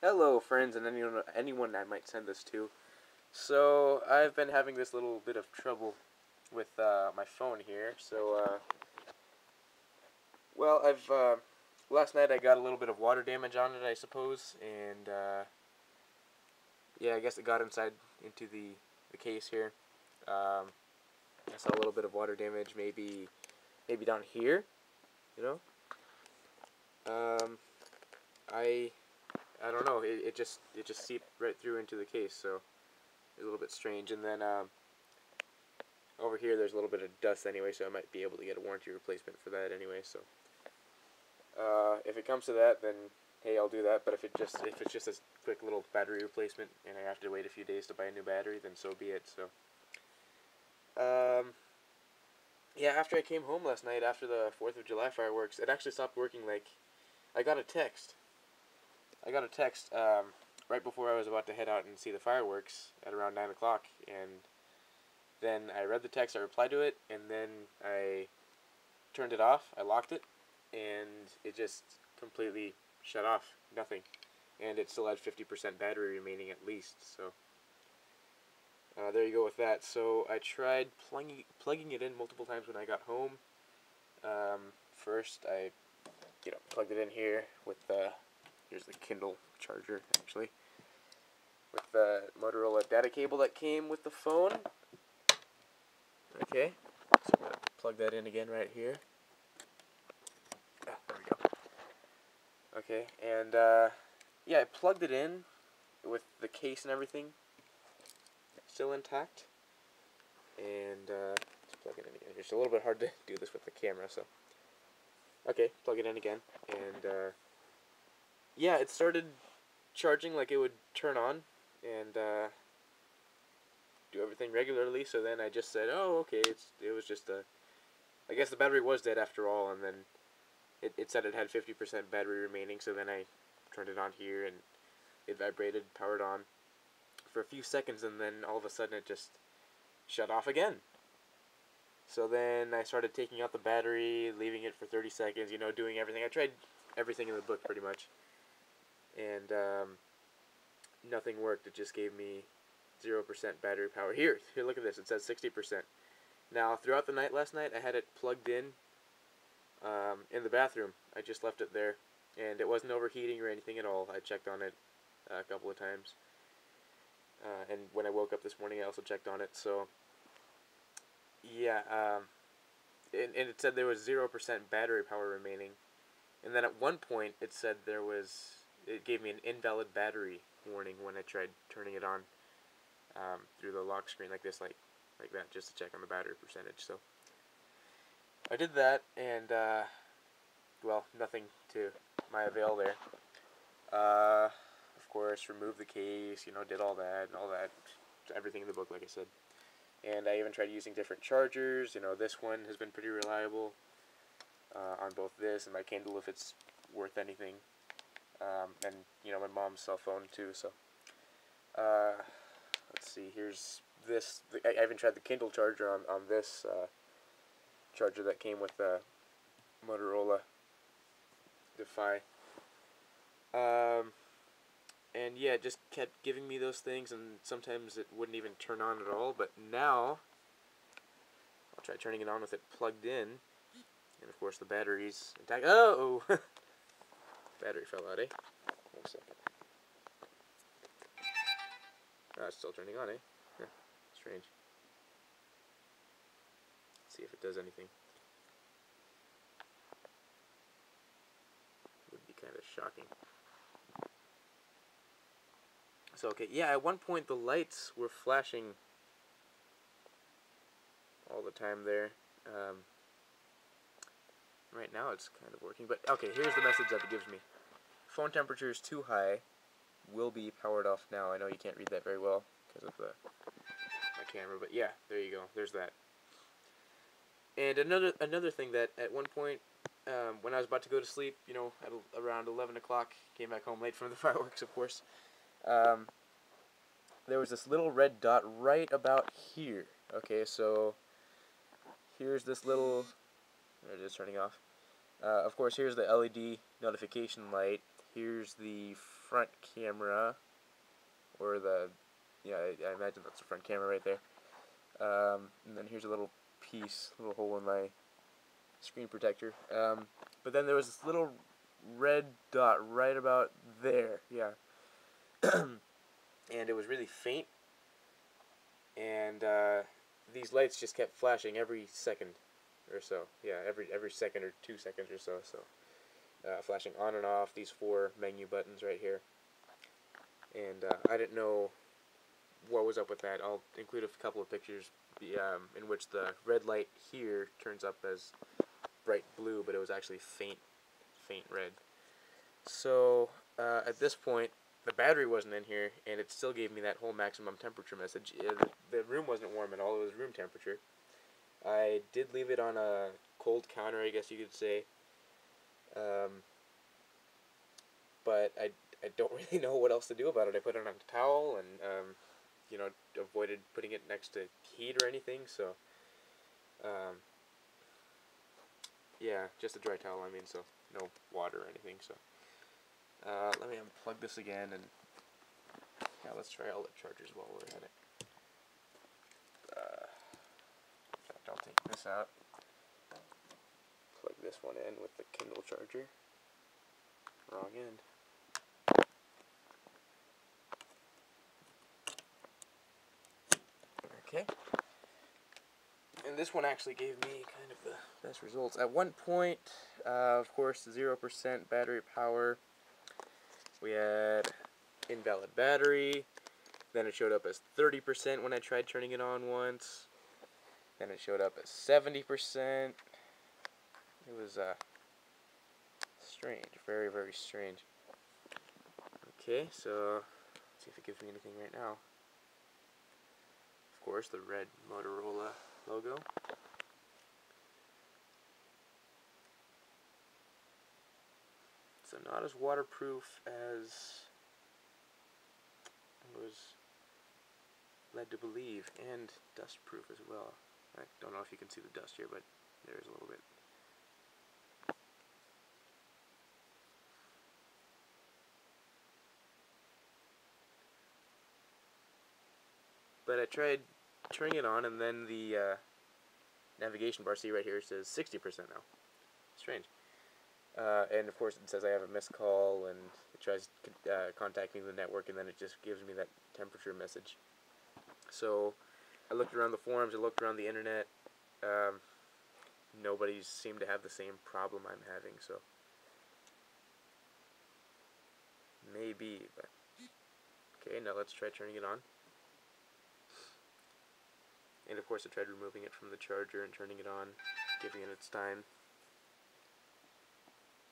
Hello, friends, and anyone I might send this to. So, I've been having this little bit of trouble with my phone here. Well, last night I got a little bit of water damage on it, I suppose, and yeah, I guess it got inside into the case here. I saw a little bit of water damage, maybe down here, you know. Um, I I don't know. It just seeped right through into the case, so it's a little bit strange. And then over here, there's a little bit of dust anyway, so I might be able to get a warranty replacement for that anyway. So if it comes to that, then hey, I'll do that. But if it's just a quick little battery replacement, and I have to wait a few days to buy a new battery, then so be it. So yeah, after I came home last night, after the 4th of July fireworks, it actually stopped working. Like, I got a text. Right before I was about to head out and see the fireworks at around 9 o'clock, and then I read the text, I replied to it, and then I turned it off, I locked it, and it just completely shut off, nothing. And it still had 50% battery remaining at least, so there you go with that. So I tried plugging it in multiple times when I got home. First I plugged it in here with here's the Kindle charger, actually, with the Motorola data cable that came with the phone. Okay, so I'm going to plug that in again right here. There we go. Okay, and yeah, I plugged it in with the case and everything still intact. And let's plug it in again. It's a little bit hard to do this with the camera, so okay, plug it in again, and yeah, it started charging like it would turn on and do everything regularly. So then I just said, oh, okay, it was just I guess the battery was dead after all, and then it said it had 50% battery remaining. So then I turned it on here, and it vibrated, powered on for a few seconds, and then all of a sudden it just shut off again. So then I started taking out the battery, leaving it for 30 seconds, doing everything. I tried everything in the book pretty much, and nothing worked. It just gave me 0% battery power. Here, look at this. It says 60%. Now, throughout the night last night, I had it plugged in the bathroom. I just left it there, and it wasn't overheating or anything at all. I checked on it a couple of times, and when I woke up this morning, I also checked on it. So yeah, and it said there was 0% battery power remaining, and then at one point it said it gave me an invalid battery warning when I tried turning it on through the lock screen like this, like that, just to check on the battery percentage. So I did that, and well, nothing to my avail there. Of course, removed the case, did all that, everything in the book, like I said. And I even tried using different chargers. This one has been pretty reliable on both this and my Kindle, if it's worth anything. And, my mom's cell phone, too. So, let's see. Here's this. I even tried the Kindle charger on this charger that came with the Motorola DEFY. And yeah, it just kept giving me those things, and sometimes it wouldn't even turn on at all. But now, I'll try turning it on with it plugged in, and of course the battery's intact. Oh! Battery fell out, eh? 1 second. Oh, it's still turning on, eh? Yeah, strange. Let's see if it does anything. Would be kind of shocking. So, okay, yeah, at one point the lights were flashing all the time there. Right now it's kind of working, but okay, here's the message that it gives me. Phone temperature is too high, will be powered off now. I know you can't read that very well because of my camera, but yeah, there you go, there's that. And another thing that at one point, when I was about to go to sleep, at around 11 o'clock, came back home late from the fireworks, of course, there was this little red dot right about here. Okay, so here's this little, there it is, turning off. Of course, here's the LED notification light, here's the front camera, or the, yeah, I imagine that's the front camera right there. And then here's a little piece, little hole in my screen protector. But then there was this little red dot right about there, yeah. And it was really faint, and these lights just kept flashing every second or so. Yeah, every second or 2 seconds or so. Flashing on and off these 4 menu buttons right here. And I didn't know what was up with that. I'll include a couple of pictures in which the red light here turns up as bright blue, but it was actually faint red. So at this point, the battery wasn't in here, and it still gave me that whole maximum temperature message. The room wasn't warm at all. It was room temperature. I did leave it on a cold counter, I guess you could say. But I don't really know what else to do about it. I put it on a towel and, you know, avoided putting it next to heat or anything. So, yeah, just a dry towel, I mean, so no water or anything. So, let me unplug this again, and yeah, let's try all the chargers while we're at it. In fact, I'll take this out, plug this one in with the Kindle charger. Wrong end. Okay. And this one actually gave me kind of the best results. At one point, of course, 0% battery power. We had invalid battery. Then it showed up as 30% when I tried turning it on once. Then it showed up as 70%. It was strange, very, very strange. Okay, so let's see if it gives me anything right now. Of course, the red Motorola logo. So not as waterproof as I was led to believe, and dustproof as well. I don't know if you can see the dust here, but there's a little bit. But I tried turning it on, and then the navigation bar, see right here, says 60% now. Strange. And of course it says I have a missed call, and it tries contacting the network, and then it just gives me that temperature message. So I looked around the forums, I looked around the internet. Nobody seemed to have the same problem I'm having, so maybe, but okay, now let's try turning it on. And of course I tried removing it from the charger and turning it on, giving it its time.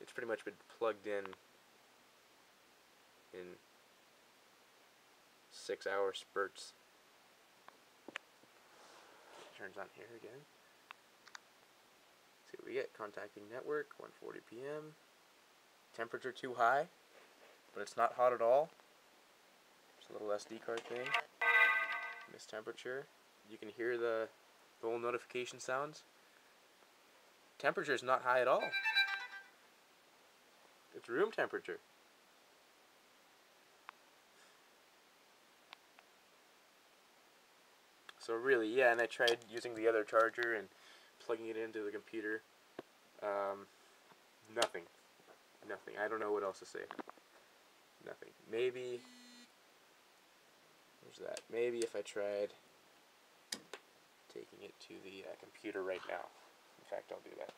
It's pretty much been plugged in 6-hour spurts. Turns on here again. See what we get. Contacting network, 1:40 p.m. Temperature too high, but it's not hot at all. There's a little SD card thing. Missed temperature. You can hear the little notification sounds. Temperature is not high at all. It's room temperature. So really, yeah, and I tried using the other charger and plugging it into the computer. Nothing. Nothing. I don't know what else to say. Nothing. Maybe, where's that? Maybe if I tried taking it to the computer right now. In fact, I'll do that.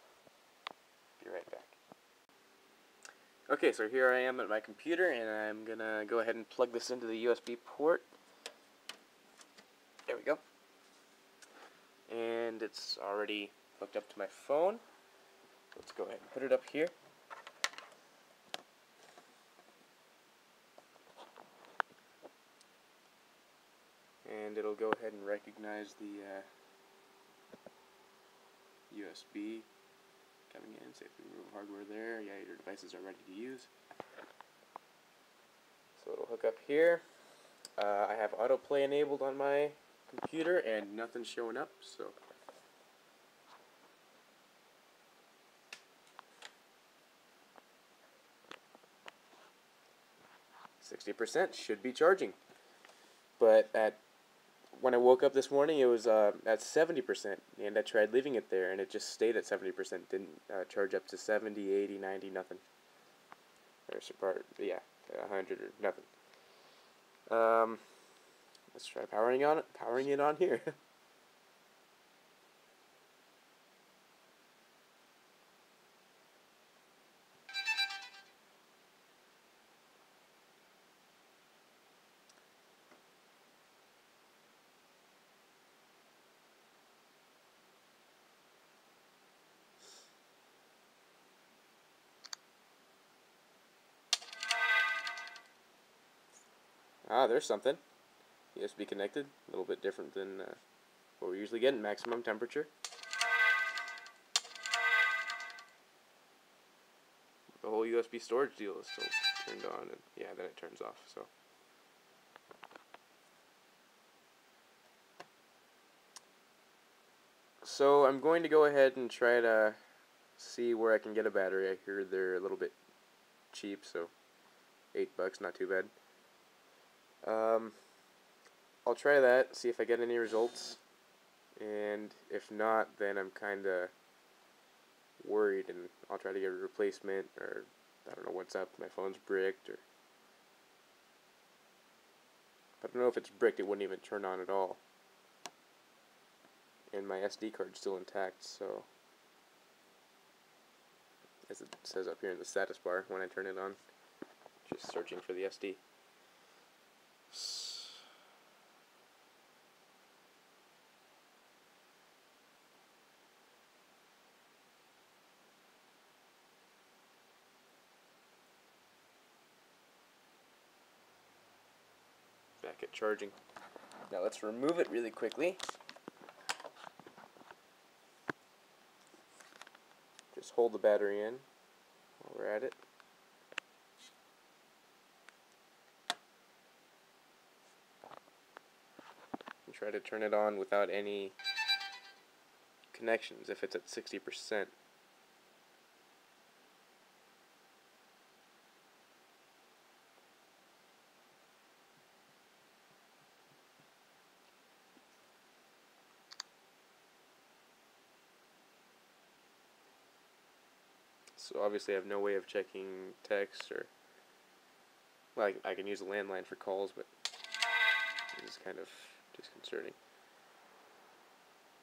Be right back. Okay, so here I am at my computer, and I'm gonna go ahead and plug this into the USB port. There we go. And it's already hooked up to my phone. Let's go ahead and put it up here. And it'll go ahead and recognize the USB coming in. Safely remove hardware there. Yeah, your devices are ready to use. So it'll hook up here. I have autoplay enabled on my computer and nothing's showing up, so 60% should be charging. But when I woke up this morning, it was at 70%, and I tried leaving it there, and it just stayed at 70%. Didn't charge up to 70, 80, 90, nothing. Or, yeah, 100 or nothing. Let's try powering it on here. Ah, there's something. USB connected, a little bit different than what we usually get in maximum temperature. The whole USB storage deal is still turned on, and yeah, then it turns off. So I'm going to go ahead and try to see where I can get a battery. I hear they're a little bit cheap, so $8, not too bad. I'll try that, see if I get any results, and if not, then I'm kinda worried, and I'll try to get a replacement, or I don't know what's up, my phone's bricked, or I don't know. If it's bricked, it wouldn't even turn on at all, and my SD card's still intact, so as it says up here in the status bar when I turn it on, just searching for the SD. Back at charging. Now let's remove it really quickly. Just hold the battery in while we're at it. And try to turn it on without any connections if it's at 60%. So obviously I have no way of checking text, or, well, I can use a landline for calls, but this is kind of disconcerting.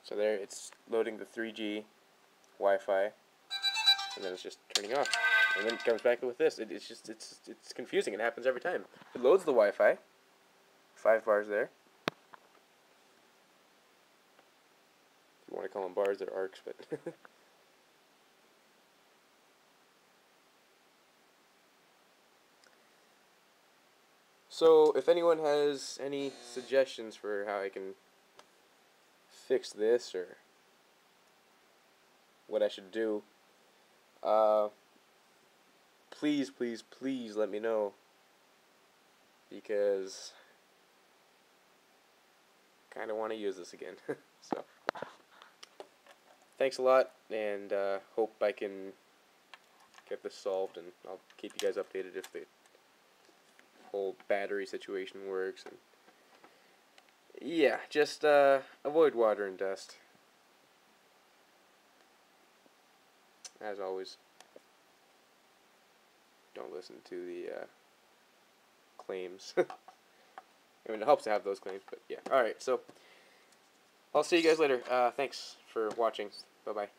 So there, it's loading the 3G Wi-Fi, and then it's just turning off, and then it comes back with this. It's confusing. It happens every time. It loads the Wi-Fi, 5 bars there. If you want to call them bars, they're arcs, but so if anyone has any suggestions for how I can fix this, or what I should do, please, please, please let me know, because I kind of want to use this again. So thanks a lot, and hope I can get this solved, and I'll keep you guys updated if the whole battery situation works. And yeah, just avoid water and dust, as always. Don't listen to the claims. I mean, it helps to have those claims, but yeah. Alright, so I'll see you guys later. Thanks for watching. Bye-bye.